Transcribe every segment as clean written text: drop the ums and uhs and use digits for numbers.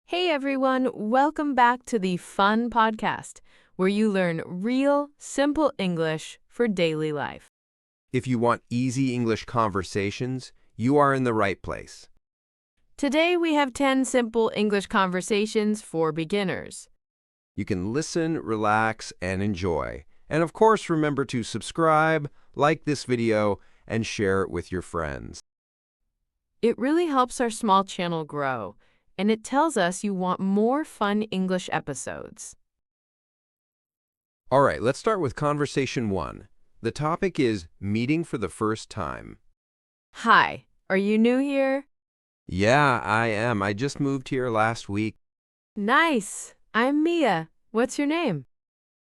Hey everyone, welcome back to the Fun Podcast, where you learn real, simple English for daily life. If you want easy English conversations, you are in the right place. Today we have 10 simple English conversations for beginners. You can listen, relax, and enjoy. And of course, remember to subscribe, like this video, and share it with your friends. It really helps our small channel grow, and it tells us you want more fun English episodes. All right, let's start with conversation 1. The topic is meeting for the first time. Hi, are you new here? Yeah, I am. I just moved here last week. Nice. I'm Mia. What's your name?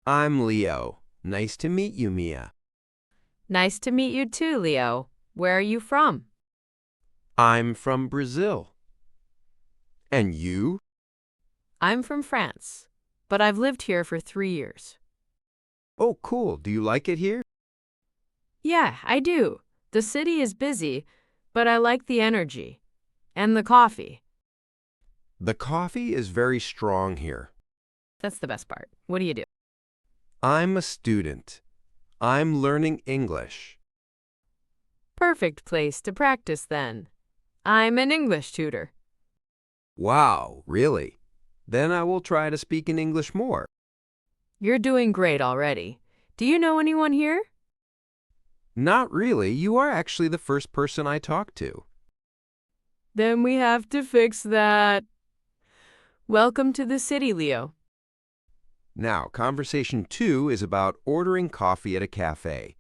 I'm Leo. Nice to meet you, Mia. Nice to meet you too, Leo. Where are you from? I'm from Brazil. And you? I'm from France, but I've lived here for 3 years. Oh, cool. Do you like it here? Yeah, I do. The city is busy, but I like the energy. And the coffee. The coffee is very strong here. That's the best part. What do you do? I'm a student. I'm learning English. Perfect place to practice then. I'm an English tutor. Wow, really? Then I will try to speak in English more. You're doing great already. Do you know anyone here? Not really. You are actually the first person I talked to. Then we have to fix that. Welcome to the city, Leo. Now, conversation 2 is about ordering coffee at a cafe.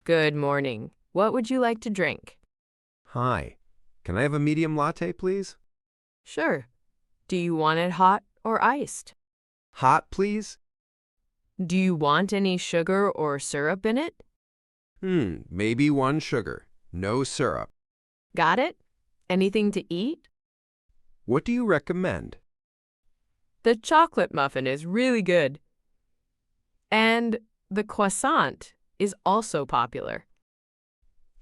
Good morning. What would you like to drink? Hi, can I have a medium latte, please? Sure. Do you want it hot or iced? Hot, please? Do you want any sugar or syrup in it? Maybe 1 sugar. No syrup. Got it? Anything to eat? What do you recommend? The chocolate muffin is really good. And the croissant is also popular.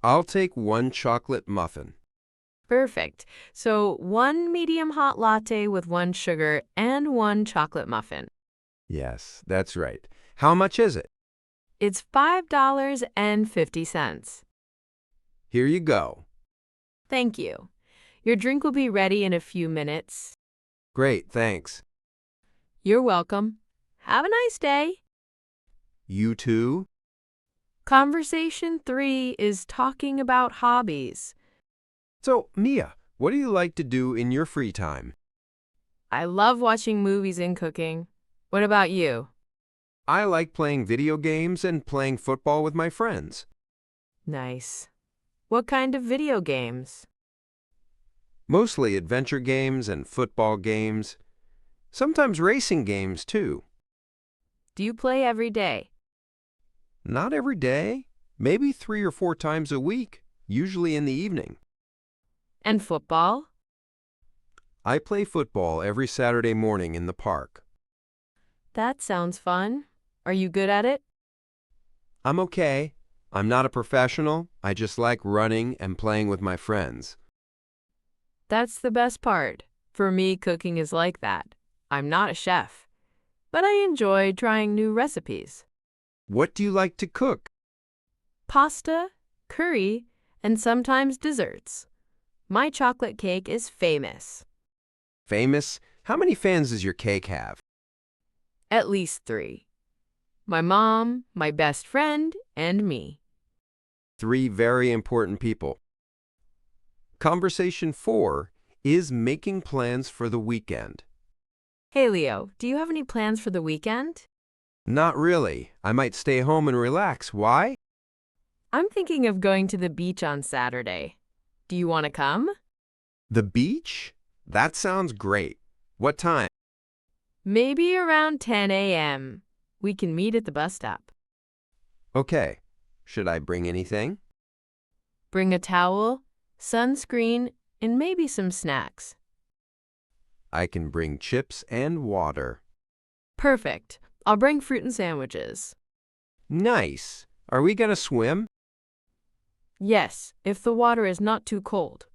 I'll take 1 chocolate muffin. Perfect. So 1 medium hot latte with 1 sugar and 1 chocolate muffin. Yes, that's right. How much is it? It's $5.50. Here you go. Thank you. Your drink will be ready in a few minutes. Great, thanks. You're welcome. Have a nice day. You too? Conversation 3 is talking about hobbies. So, Mia, what do you like to do in your free time? I love watching movies and cooking. What about you? I like playing video games and playing football with my friends. Nice. What kind of video games? Mostly adventure games and football games. Sometimes racing games, too. Do you play every day? Not every day. Maybe 3 or 4 times a week, usually in the evening. And football? I play football every Saturday morning in the park. That sounds fun. Are you good at it? I'm okay. I'm not a professional. I just like running and playing with my friends. That's the best part. For me, cooking is like that. I'm not a chef, but I enjoy trying new recipes. What do you like to cook? Pasta, curry, and sometimes desserts. My chocolate cake is famous. Famous? How many fans does your cake have? At least 3. My mom, my best friend, and me. 3 very important people. Conversation 4 is making plans for the weekend. Hey Leo, do you have any plans for the weekend? Not really. I might stay home and relax. Why? I'm thinking of going to the beach on Saturday. Do you want to come? The beach? That sounds great. What time? Maybe around 10 a.m. We can meet at the bus stop. Okay. Should I bring anything? Bring a towel, sunscreen, and maybe some snacks. I can bring chips and water. Perfect. I'll bring fruit and sandwiches. Nice. Are we going to swim? Yes, if the water is not too cold.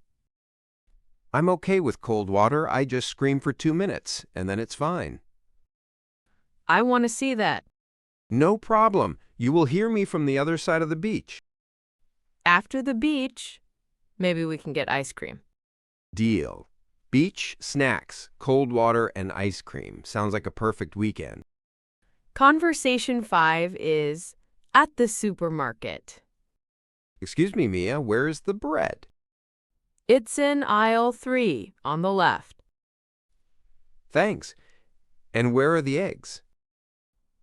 I'm okay with cold water. I just scream for 2 minutes, and then it's fine. I want to see that. No problem. You will hear me from the other side of the beach. After the beach, maybe we can get ice cream. Deal. Beach, snacks, cold water, and ice cream. Sounds like a perfect weekend. Conversation 5 is at the supermarket. Excuse me, Mia, where's the bread? It's in aisle 3 on the left. Thanks. And where are the eggs?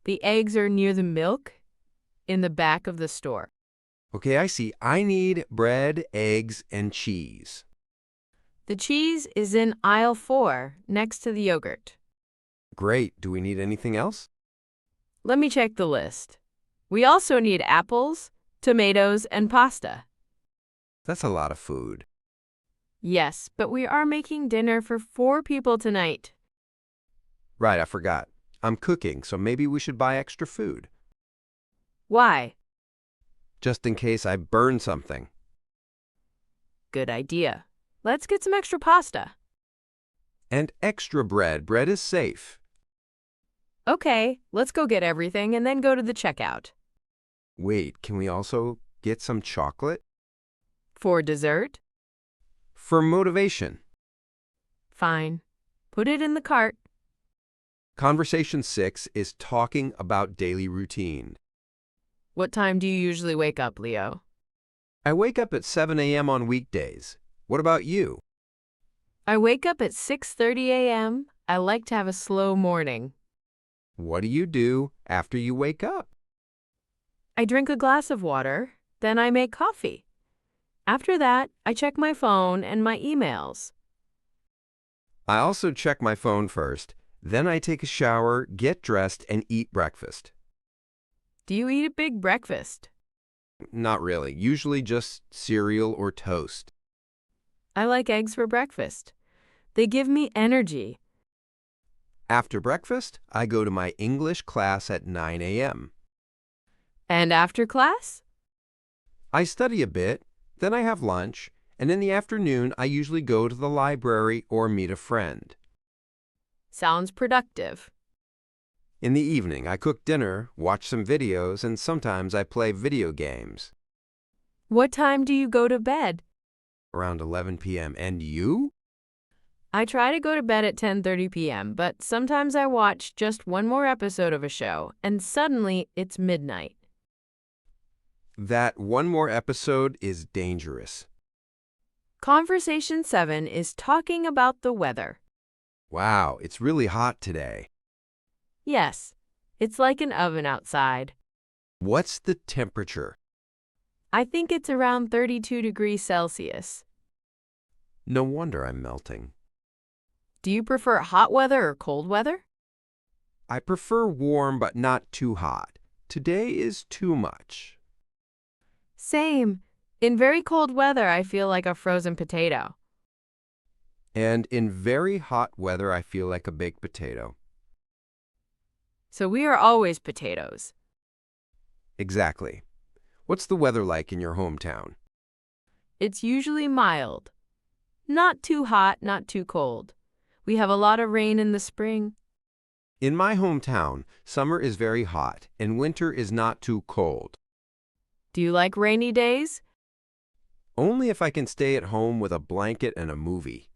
The eggs are near the milk in the back of the store. Okay, I see. I need bread, eggs, and cheese. The cheese is in aisle 4 next to the yogurt. Great. Do we need anything else? Let me check the list. We also need apples, tomatoes, and pasta. That's a lot of food. Yes, but we are making dinner for 4 people tonight. Right, I forgot. I'm cooking, so maybe we should buy extra food. Why? Just in case I burn something. Good idea. Let's get some extra pasta. And extra bread. Bread is safe. Okay, let's go get everything and then go to the checkout. Wait, can we also get some chocolate? For dessert? For motivation. Fine. Put it in the cart. Conversation 6 is talking about daily routine. What time do you usually wake up, Leo? I wake up at 7 a.m. on weekdays. What about you? I wake up at 6:30 a.m. I like to have a slow morning. What do you do after you wake up? I drink a glass of water, then I make coffee. After that, I check my phone and my emails. I also check my phone first. Then I take a shower, get dressed, and eat breakfast. Do you eat a big breakfast? Not really. Usually just cereal or toast. I like eggs for breakfast. They give me energy. After breakfast, I go to my English class at 9 a.m. And after class? I study a bit, then I have lunch, and in the afternoon I usually go to the library or meet a friend. Sounds productive. In the evening, I cook dinner, watch some videos, and sometimes I play video games. What time do you go to bed? Around 11 p.m. And you? I try to go to bed at 10:30 p.m., but sometimes I watch just one more episode of a show, and suddenly it's midnight. That one more episode is dangerous. Conversation 7 is talking about the weather. Wow, it's really hot today. Yes, it's like an oven outside. What's the temperature? I think it's around 32 degrees Celsius. No wonder I'm melting. Do you prefer hot weather or cold weather? I prefer warm but not too hot. Today is too much. Same. In very cold weather, I feel like a frozen potato. And in very hot weather, I feel like a baked potato. So we are always potatoes. Exactly. What's the weather like in your hometown? It's usually mild. Not too hot, not too cold. We have a lot of rain in the spring. In my hometown, summer is very hot and winter is not too cold. Do you like rainy days? Only if I can stay at home with a blanket and a movie.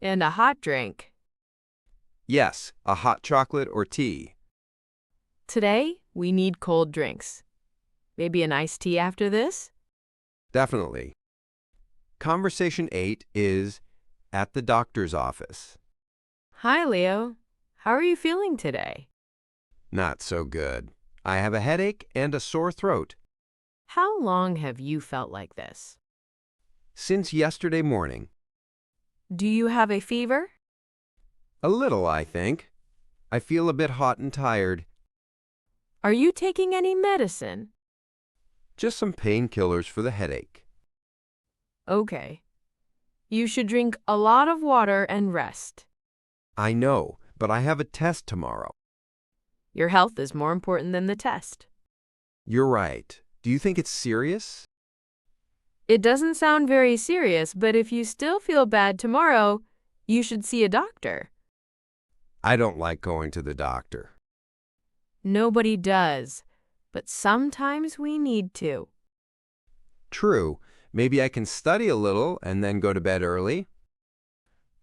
And a hot drink. Yes, a hot chocolate or tea. Today, we need cold drinks. Maybe an iced tea after this? Definitely. Conversation 8 is at the doctor's office. Hi, Leo. How are you feeling today? Not so good. I have a headache and a sore throat. How long have you felt like this? Since yesterday morning. Do you have a fever? A little, I think. I feel a bit hot and tired. Are you taking any medicine? Just some painkillers for the headache. Okay. You should drink a lot of water and rest. I know, but I have a test tomorrow. Your health is more important than the test. You're right. Do you think it's serious? It doesn't sound very serious, but if you still feel bad tomorrow, you should see a doctor. I don't like going to the doctor. Nobody does, but sometimes we need to. True. Maybe I can study a little and then go to bed early.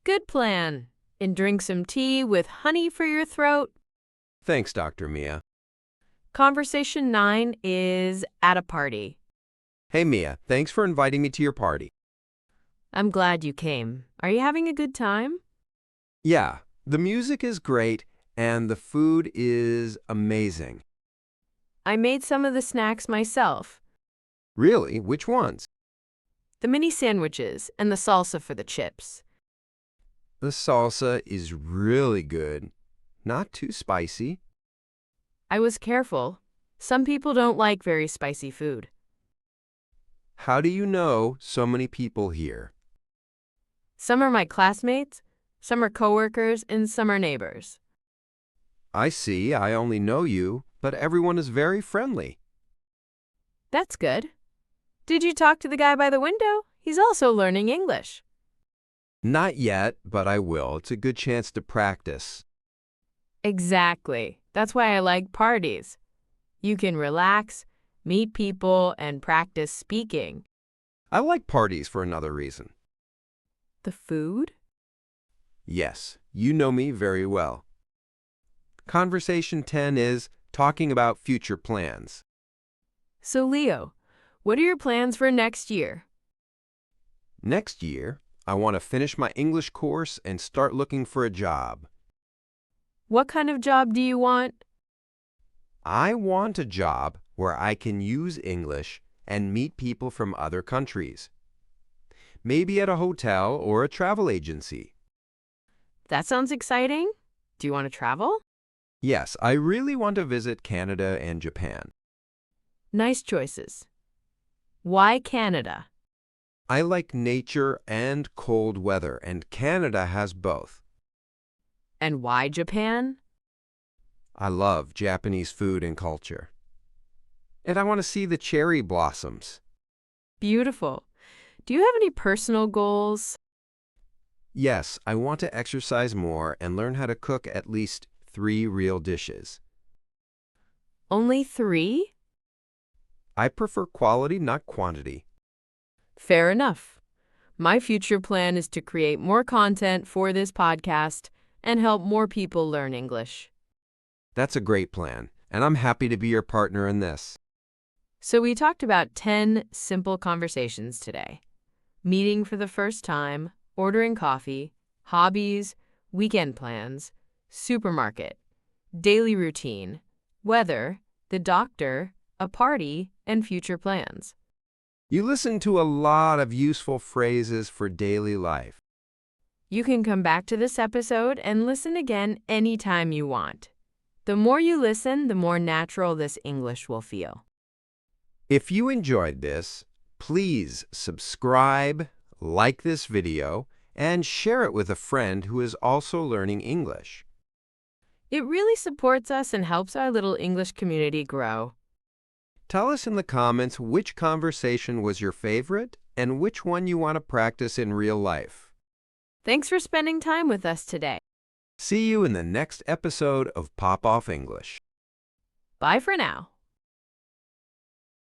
Good plan. And drink some tea with honey for your throat. Thanks, Dr. Mia. Conversation 9 is at a party. Hey, Mia, thanks for inviting me to your party. I'm glad you came. Are you having a good time? Yeah, the music is great and the food is amazing. I made some of the snacks myself. Really? Which ones? The mini sandwiches and the salsa for the chips. The salsa is really good. Not too spicy. I was careful. Some people don't like very spicy food. How do you know so many people here? Some are my classmates, some are coworkers, and some are neighbors. I see. I only know you, but everyone is very friendly. That's good. Did you talk to the guy by the window? He's also learning English. Not yet, but I will. It's a good chance to practice. Exactly. That's why I like parties. You can relax, meet people, and practice speaking. I like parties for another reason. The food? Yes, you know me very well. Conversation 10 is talking about future plans. So, Leo, what are your plans for next year? Next year, I want to finish my English course and start looking for a job. What kind of job do you want? I want a job where I can use English and meet people from other countries. Maybe at a hotel or a travel agency. That sounds exciting. Do you want to travel? Yes, I really want to visit Canada and Japan. Nice choices. Why Canada? I like nature and cold weather, and Canada has both. And why Japan? I love Japanese food and culture. And I want to see the cherry blossoms. Beautiful. Do you have any personal goals? Yes, I want to exercise more and learn how to cook at least 3 real dishes. Only 3? I prefer quality, not quantity. Fair enough. My future plan is to create more content for this podcast and help more people learn English. That's a great plan, and I'm happy to be your partner in this. So we talked about 10 simple conversations today. Meeting for the first time, ordering coffee, hobbies, weekend plans, supermarket, daily routine, weather, the doctor, a party, and future plans. You listen to a lot of useful phrases for daily life. You can come back to this episode and listen again anytime you want. The more you listen, the more natural this English will feel. If you enjoyed this, please subscribe, like this video, and share it with a friend who is also learning English. It really supports us and helps our little English community grow. Tell us in the comments which conversation was your favorite and which one you want to practice in real life. Thanks for spending time with us today. See you in the next episode of Pop Off English. Bye for now.